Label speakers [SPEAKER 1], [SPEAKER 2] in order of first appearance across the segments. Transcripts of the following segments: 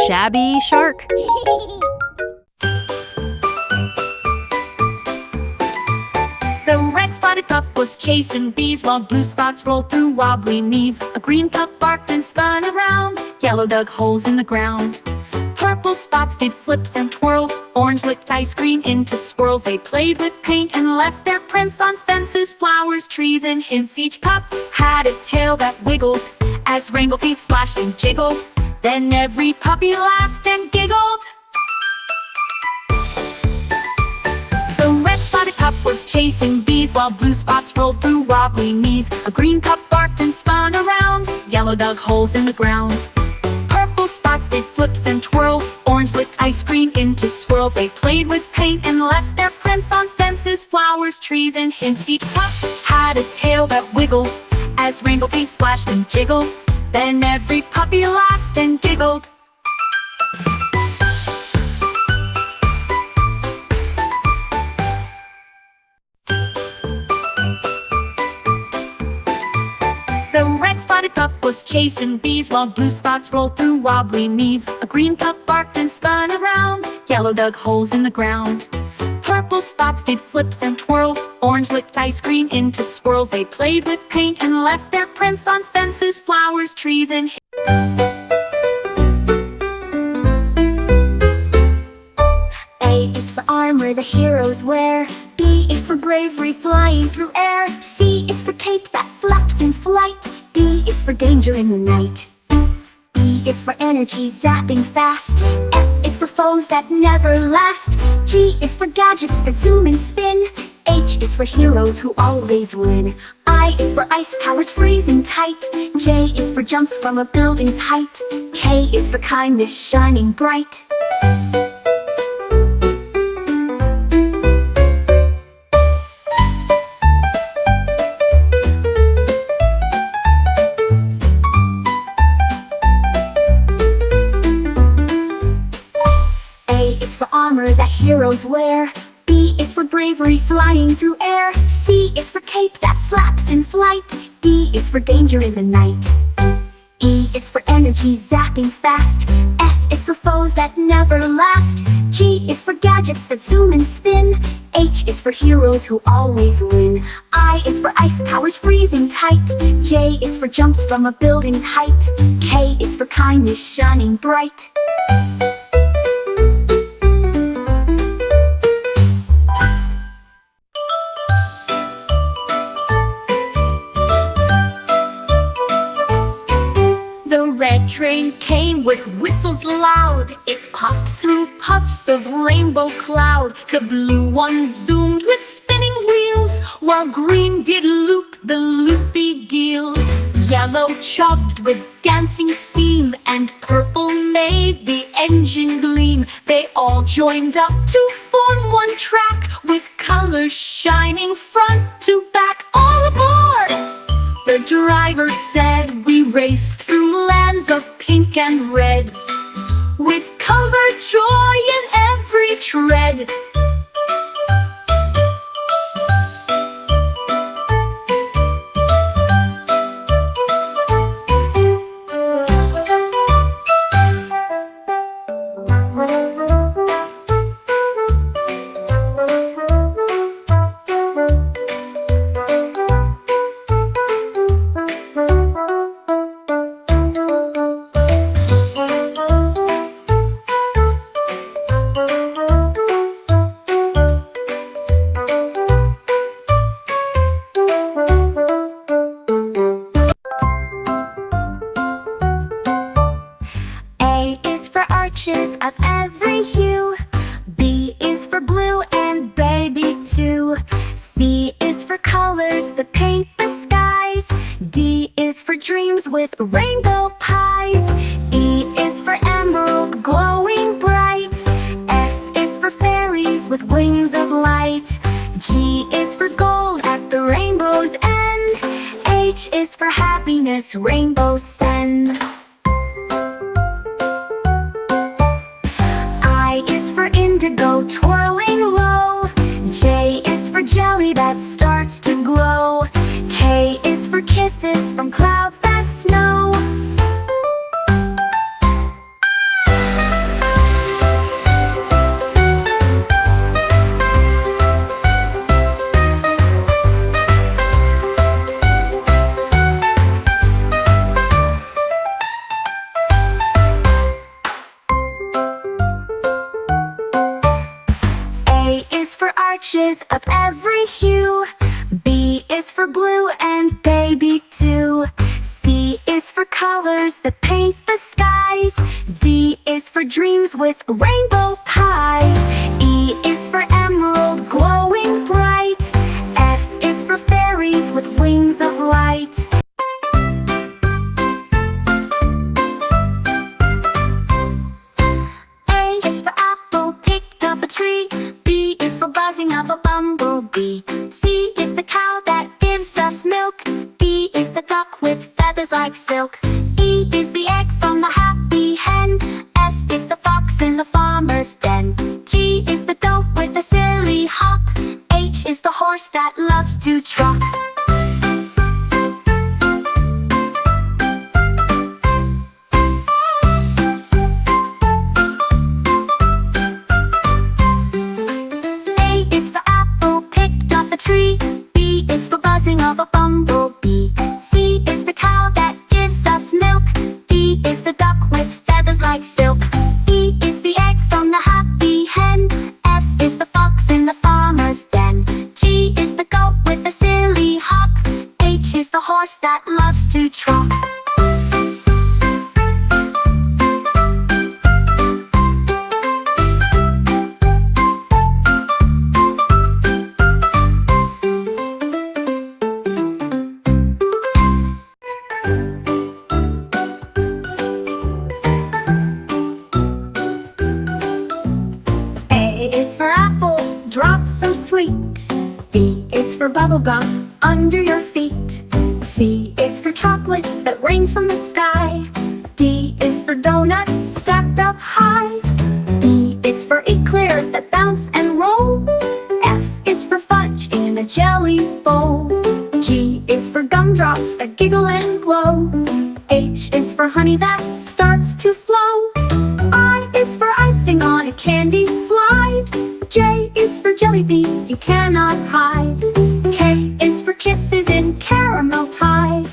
[SPEAKER 1] shabby shark.
[SPEAKER 2] The red-spotted pup was chasing bees while blue spots rolled through wobbly knees. A green pup barked and spun around, yellow dug holes in the ground. Purple spots did flips and twirls, orange licked ice cream into swirls. They played with paint and left their prints on fences, flowers, trees, and hints. Each pup had a tail that wiggled as rainbow paint splashed and jiggled. Then every puppy laughed and giggled. The red-spotted pup was chasing bees while blue spots rolled through wobbly knees. A green pup barked and spun around, yellow dug holes in the ground. Purple spots did flips and twirls, orange licked ice cream into swirls. They played with paint and left their prints on fences, flowers, trees, and hints. Each pup had a tail that wiggled as rainbow paint splashed and jiggled. Then every puppy laughed and giggled. The red-spotted pup was chasing bees while blue spots rolled through wobbly knees. A green pup barked and spun around, yellow dug holes in the ground. Purple spots did flips and twirls, orange licked ice cream into swirls. They played with paint and left their prints on fences, flowers, trees, and A is for armor the heroes wear. B is for bravery flying through air. C is for cape that flaps in flight. D is for danger in the night. E is for energy zapping fast. F is for foes that never last. G is for gadgets that zoom and spin. H is for heroes who always win. I is for ice powers freezing tight. J is for jumps from a building's height. K is for kindness shining bright. That heroes wear. B is for bravery flying through air. C is for cape that flaps in flight. D is for danger in the night. E is for energy zapping fast. F is for foes that never last. G is for gadgets that zoom and spin. H is for heroes who always win. I is for ice powers freezing tight. J is for jumps from a building's height. K is for kindness shining bright. Train came with whistles loud. It puffed through puffs of rainbow cloud. The blue one zoomed with spinning wheels, while green did loop the loopy deals. Yellow chugged with dancing steam, and purple made the engine gleam. They all joined up to form one track, with colors shining front to back. All aboard! The driver said, we raced through lands of pink and red, with color joy in every tread. Of every hue. B is for blue and baby too. C is for colors that paint the skies. D is for dreams with rainbow pies. E is for emerald glowing bright. F is for fairies with wings of light. G is for gold at the rainbow's end. H is for happiness rainbows send. Indigo twirling low. J is for jelly that starts to glow. K is for kisses from clouds that snow. for blue and baby too. C is for colors that paint the skies. D is for dreams with rainbow pies. E is for emerald glowing bright. F is for fairies with wings of light. A is for apple picked off a tree. B is for buzzing of a bumblebee. C is the cow that gives us milk. D is the duck with feathers like silk. E is the egg from the happy hen. F is the fox in the farmer's den. G is the goat with a silly hop. H is the horse that loves to trot. A is for apple picked off a tree. B is for buzzing of a bumblebee. C is the cow that gives us milk. D is the duck with feathers like silk. E is the egg from the happy hen. F is the fox in the farmer's den. G is the goat with a silly hop. H is the horse that loves to trot. Drop so sweet. B is for bubblegum under your feet. C is for chocolate that rains from the sky. D is for donuts stacked up high. E is for eclairs that bounce and roll. F is for fudge in a jelly bowl. G is for gumdrops that giggle and glow. H is for honey that starts to flow. I is for icing on a candy slide. J is for jelly beans you cannot hide. K is for kisses in caramel tide.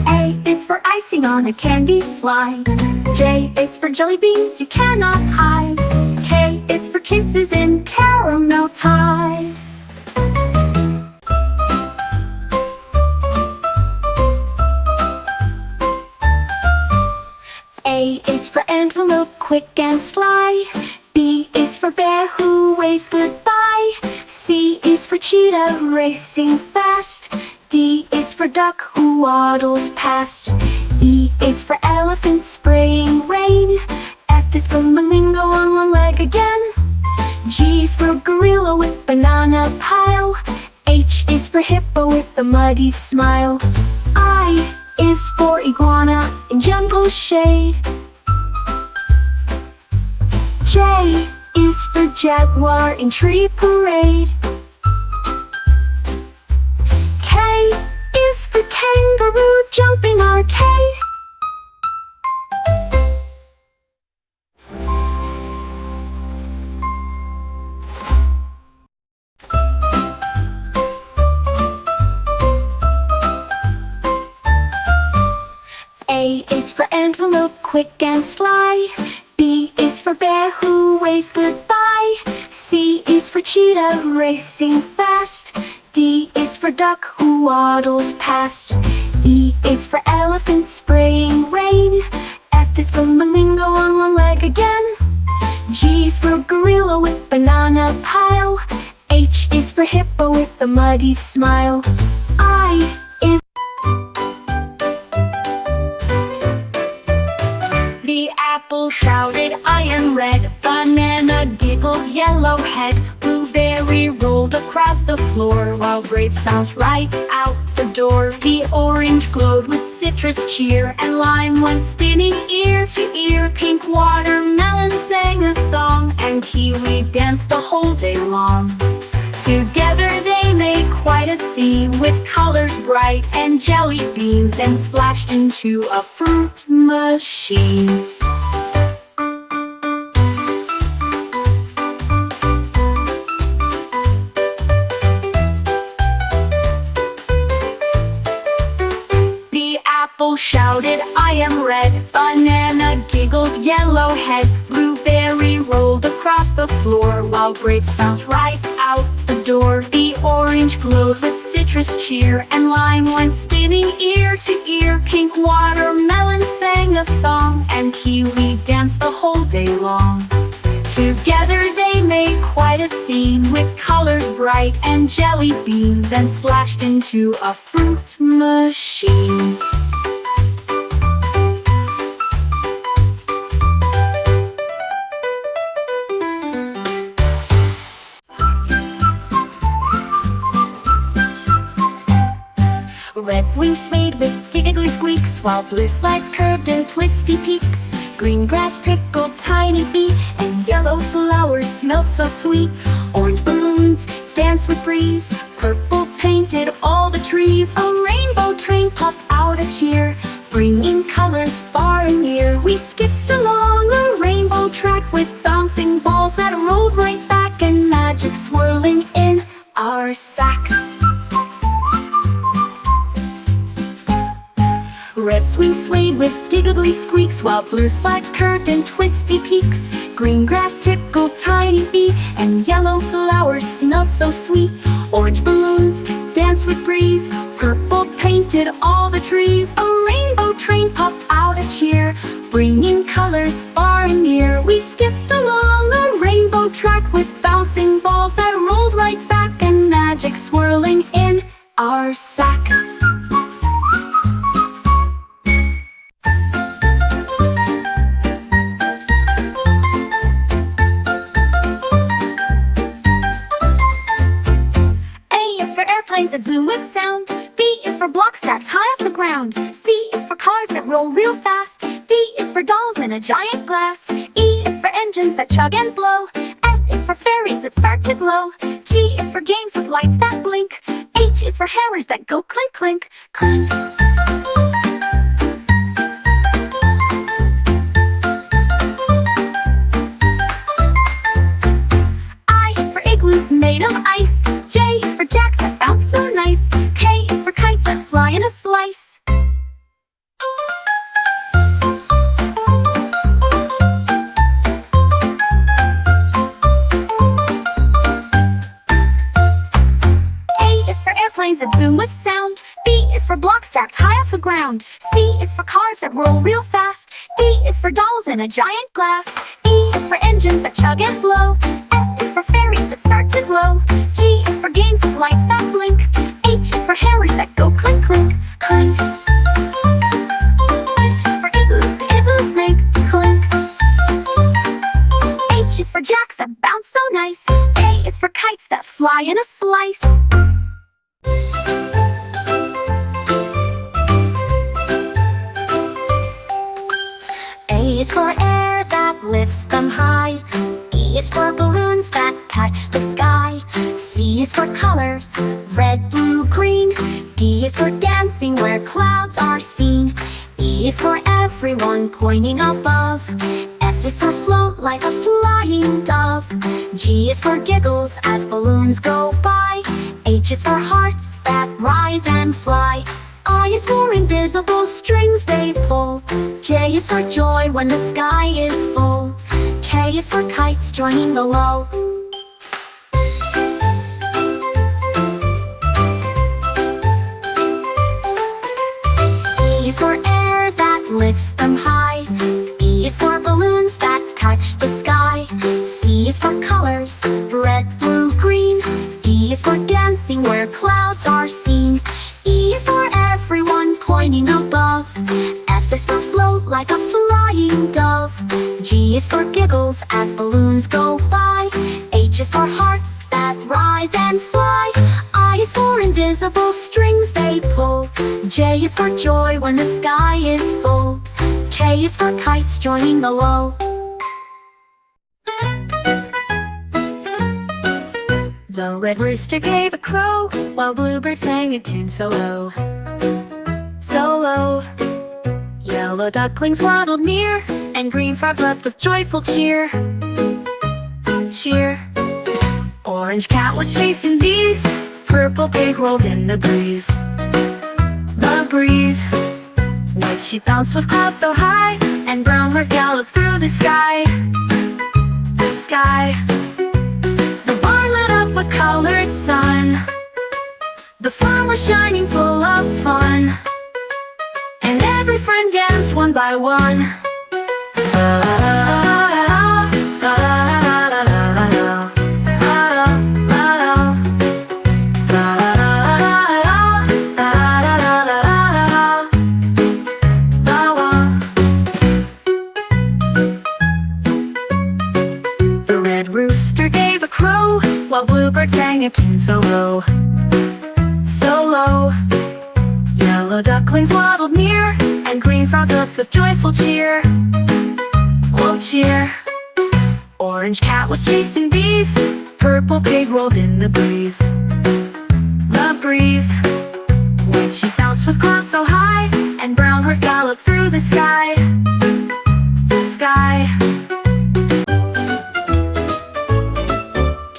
[SPEAKER 2] A is for icing on a candy slide. J is for jelly beans you cannot hide. K is for kisses in caramel tide. A is for antelope quick and sly. B is for bear who waves goodbye. C is for cheetah racing fast. D is for duck who waddles past. E is for elephant spraying rain. F is for flamingo on one leg again. G is for gorilla with banana pile. H is for hippo with the muddy smile. I is for iguana in jungle shade. J is for jaguar in tree parade. K is for kangaroo jumping arcade. A is for antelope quick and sly. B is for bear who waves goodbye. C is for cheetah racing fast. D is for duck who waddles past. E is for elephant spraying rain. F is for flamingo on one leg again. G is for gorilla with banana pile. H is for hippo with the muddy smile. I is The apple shouted, I am red. Banana giggled, yellow head. Blueberry rolled across the floor, while grapes bounced right out the door. The orange glowed with citrus cheer, and lime went spinning ear to ear. Pink watermelon sang a song, and kiwi danced the whole day long. Together they made quite a scene, with colors bright and jelly beans, then splashed into a fruit machine. The apple shouted, I am red. Banana giggled, yellow yellowhead blueberry rolled across the floor, while grapes bounced right out the door. The orange glowed with citrus cheer, and lime went spinning ear to ear. Pink watermelon sang a song, and kiwi danced the whole day long. Together they made quite a scene, with colors bright and jelly bean, then splashed into a fruit machine. Red swings swayed with giggly squeaks, while blue slides curved in twisty peaks. Green grass tickled tiny feet, and yellow flowers smelled so sweet. Orange balloons danced with breeze, purple painted all the trees. A rainbow train puffed out a cheer, bringing colors far and near. We skipped along a rainbow track with bouncing balls that rolled right back, and magic swirling in our sack. Red swings swayed with giggly squeaks, while blue slides curved in twisty peaks. Green grass tickled tiny feet, and yellow flowers smelled so sweet. Orange balloons danced with breeze, purple painted all the trees. A rainbow train puffed out a cheer, bringing colors far and near. We skipped along a rainbow track with bouncing balls that rolled right back, and magic swirling in our sack. That zoom with sound. B is for blocks stacked high off the ground. C is for cars that roll real fast. D is for dolls in a giant glass. E is for engines that chug and blow. F is for fairies that start to glow. G is for games with lights that blink. H is for hammers that go clink, clink, clink. I is for igloos made of ice. J is for jacks that bounce so nice. K is for kites that fly in a slice. A is for airplanes that zoom with sound. B is for blocks stacked high off the ground. C is for cars that roll real fast. D is for dolls in a giant glass. E is for engines that chug and blow. F is for fairies that start to glow. G is for games with lights that blink. H is for hammers that go clink, clink, clink. H is for igloos, the igloos make clink. H is for jacks that bounce so nice. K is for kites that fly in a slice. A is for air that lifts them high. B is for balloons that touch the sky. C is for colors, red, blue, green. D is for dancing where clouds are seen. E is for everyone pointing above. F is for float like a flying dove. G is for giggles as balloons go by. H is for hearts that rise and fly. I is for invisible strings they pull. J is for joy when the sky is full. K is for kites joining the lull. E is for air that lifts them high. B is for balloons that touch the sky. C is for colors, red, blue, green. D is for dancing where clouds are seen. E is for everyone pointing above. F is for float like a flying dove. G is for giggles as balloons go by. H is for hearts that rise and fly. I is for invisible strings they pull. J is for joy when the sky is full. K is for kites joining the lull. The red rooster gave a crow, while bluebird sang a tune so low, so low. Yellow ducklings waddled near, and green frogs left with joyful cheer, cheer. Orange cat was chasing bees, purple pig rolled in the breeze, the breeze. White sheep bounced with clouds so high, and brown horse galloped through the sky. The sky. The barn lit up with colored sun. The farm was shining full of fun, and every friend danced one by one. The red rooster gave a crow, while bluebird sang a tune so low, so low. Yellow ducklings waddled near, and green frogs looked with joyful cheer. Oh, cheer. Orange cat was chasing bees, purple pig rolled in the breeze. The breeze. When she bounced with clouds so high, and brown horse galloped through the sky. The sky.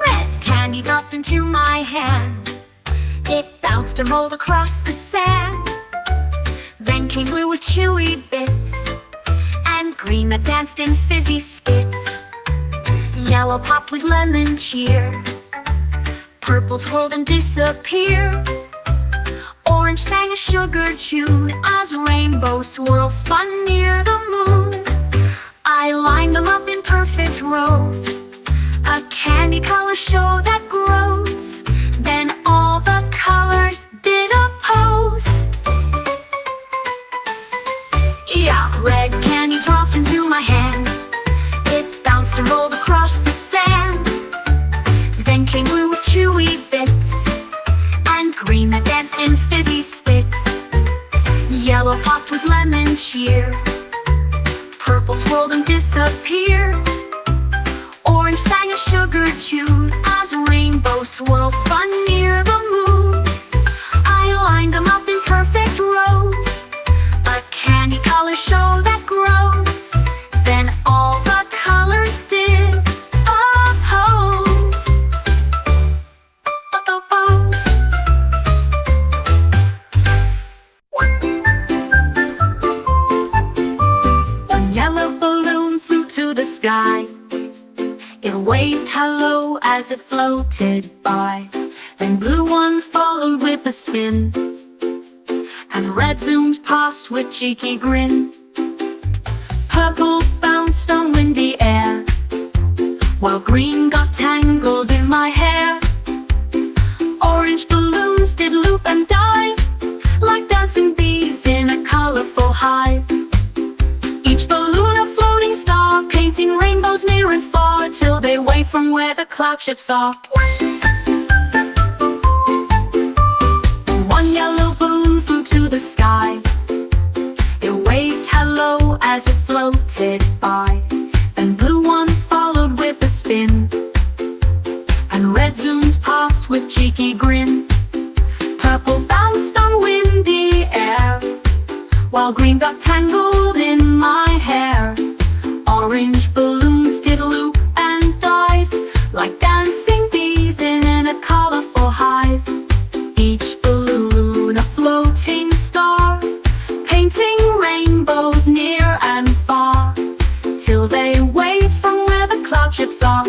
[SPEAKER 2] Red candy dropped into my hand. It bounced and rolled across the sand. Then came blue with chewy bits, and green that danced in fizzy spits. Yellow popped with lemon cheer. Purple twirled and disappeared. Orange sang a sugar tune as rainbow swirls spun near the moon. I lined them up in perfect rows, a candy color show that grows. Then all the colors did a pose. Yeah, red candy dropped into my hand. It bounced and rolled across the sand. Then came blue with chewy bits, and green that danced in fizzy spits. Yellow popped with lemon cheer. Purple twirled and disappeared. Orange sang a sugar tune as rainbow swirls spun near the moon. I lined them up in perfect rows, a candy color show that grows. Then all the colors did a pose. A pose. One yellow balloon flew to the sky. It waved hello as it floated by. Then blue one followed with a spin, and red zoomed past with cheeky grin. Purple bounced on windy air, while green got tangled in my hair. Orange balloons did loop and dive, like dancing bees in a colorful hive. Each balloon a floating star, painting rainbows near and far, till they wave from where the cloud ships are. One yellow balloon flew to the sky. It waved hello as it floated by. Then blue one followed with a spin, and red zoomed past with cheeky grin. Purple bounced on windy air, while green got tangled in my hair. Orange balloons did loop and dive, like dancing bees in a colorful hive. Each balloon a floating star, painting rainbows near and far, till they wave from where the cloud ships are.